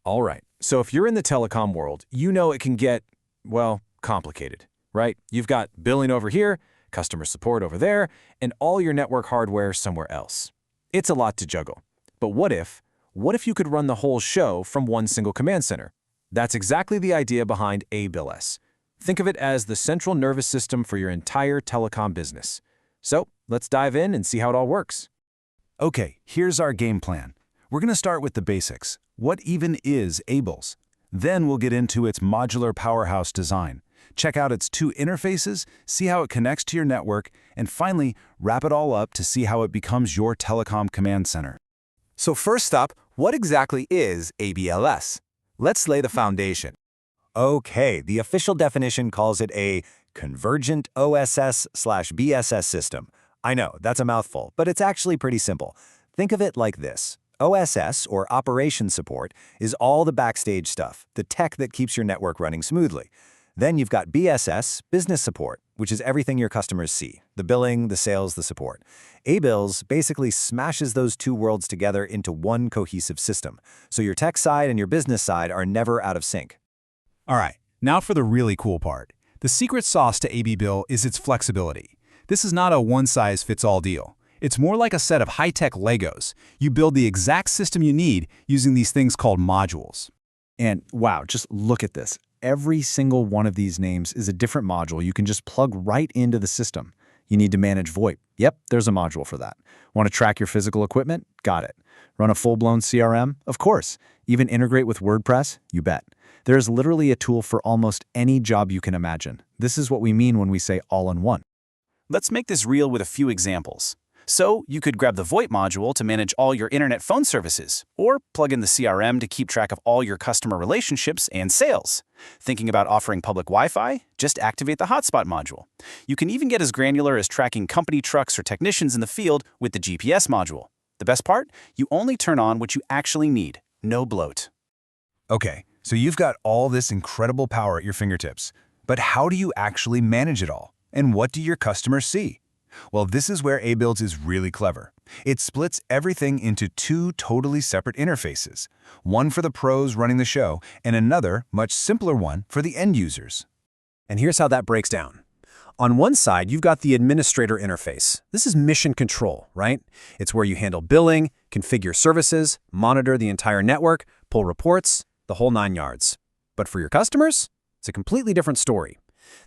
All right, so if you're in the telecom world, you know it can get, well, complicated, right? You've got billing over here, customer support over there, and all your network hardware somewhere else. It's a lot to juggle. But what if you could run the whole show from one single command center? That's exactly the idea behind ABillS. Think of it as the central nervous system for your entire telecom business. So let's dive in and see how it all works. Okay, here's our game plan. We're going to start with the basics. What even is ABillS? Then we'll get into its modular powerhouse design. Check out its two interfaces, see how it connects to your network, and finally, wrap it all up to see how it becomes your telecom command center. So first up, what exactly is ABillS? Let's lay the foundation. Okay, the official definition calls it a convergent OSS/BSS system. I know, that's a mouthful, but it's actually pretty simple. Think of it like this. OSS, or Operation Support, is all the backstage stuff, the tech that keeps your network running smoothly. Then you've got BSS, Business Support, which is everything your customers see, the billing, the sales, the support. ABillS basically smashes those two worlds together into one cohesive system, so your tech side and your business side are never out of sync. All right, now for the really cool part. The secret sauce to ABillS is its flexibility. This is not a one-size-fits-all deal. It's more like a set of high-tech Legos. You build the exact system you need using these things called modules. And wow, just look at this. Every single one of these names is a different module you can just plug right into the system. You need to manage VoIP. Yep, there's a module for that. Want to track your physical equipment? Got it. Run a full-blown CRM? Of course. Even integrate with WordPress? You bet. There's literally a tool for almost any job you can imagine. This is what we mean when we say all-in-one. Let's make this real with a few examples. So you could grab the VoIP module to manage all your internet phone services, or plug in the CRM to keep track of all your customer relationships and sales. Thinking about offering public Wi-Fi? Just activate the hotspot module. You can even get as granular as tracking company trucks or technicians in the field with the GPS module. The best part? You only turn on what you actually need. No bloat. Okay, so you've got all this incredible power at your fingertips. But how do you actually manage it all? And what do your customers see? Well, this is where ABillS is really clever. It splits everything into two totally separate interfaces, one for the pros running the show and another, much simpler one for the end users. And here's how that breaks down. On one side, you've got the administrator interface. This is mission control, right? It's where you handle billing, configure services, monitor the entire network, pull reports, the whole 9 yards. But for your customers, it's a completely different story.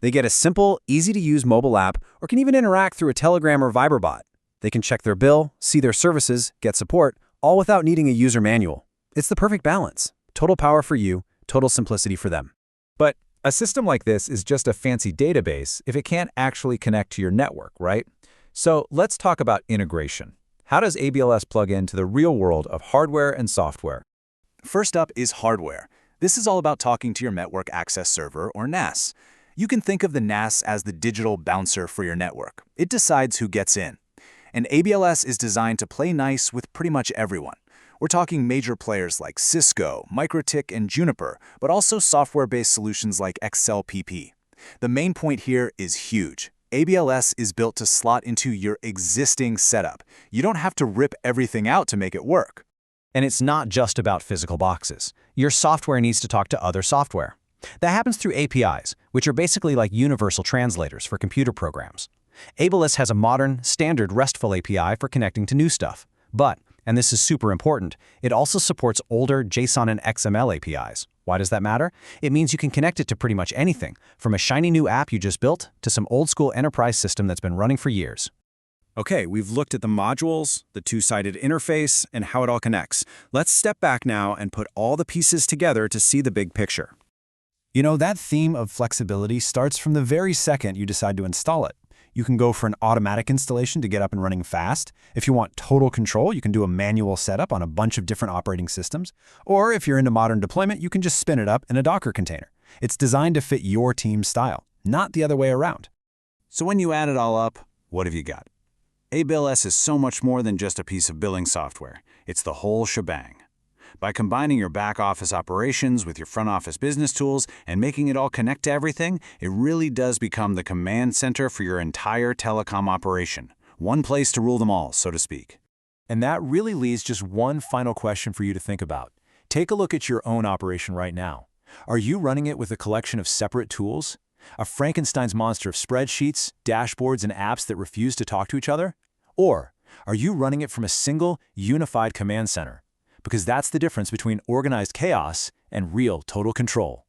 They get a simple, easy-to-use mobile app or can even interact through a Telegram or Viber bot. They can check their bill, see their services, get support, all without needing a user manual. It's the perfect balance. Total power for you, total simplicity for them. But a system like this is just a fancy database if it can't actually connect to your network, right? So let's talk about integration. How does ABillS plug into the real world of hardware and software? First up is hardware. This is all about talking to your network access server, or NAS. You can think of the NAS as the digital bouncer for your network. It decides who gets in. And ABillS is designed to play nice with pretty much everyone. We're talking major players like Cisco, Mikrotik, and Juniper, but also software-based solutions like XLPP. The main point here is huge. ABillS is built to slot into your existing setup. You don't have to rip everything out to make it work. And it's not just about physical boxes. Your software needs to talk to other software. That happens through APIs, which are basically like universal translators for computer programs. ABillS has a modern, standard RESTful API for connecting to new stuff. But, and this is super important, it also supports older JSON and XML APIs. Why does that matter? It means you can connect it to pretty much anything, from a shiny new app you just built to some old-school enterprise system that's been running for years. Okay, we've looked at the modules, the two-sided interface, and how it all connects. Let's step back now and put all the pieces together to see the big picture. You know, that theme of flexibility starts from the very second you decide to install it. You can go for an automatic installation to get up and running fast. If you want total control, you can do a manual setup on a bunch of different operating systems. Or if you're into modern deployment, you can just spin it up in a Docker container. It's designed to fit your team's style, not the other way around. So when you add it all up, what have you got? ABillS is so much more than just a piece of billing software. It's the whole shebang. By combining your back-office operations with your front-office business tools and making it all connect to everything, it really does become the command center for your entire telecom operation. One place to rule them all, so to speak. And that really leaves just one final question for you to think about. Take a look at your own operation right now. Are you running it with a collection of separate tools? A Frankenstein's monster of spreadsheets, dashboards, and apps that refuse to talk to each other? Or are you running it from a single, unified command center? Because that's the difference between organized chaos and real total control.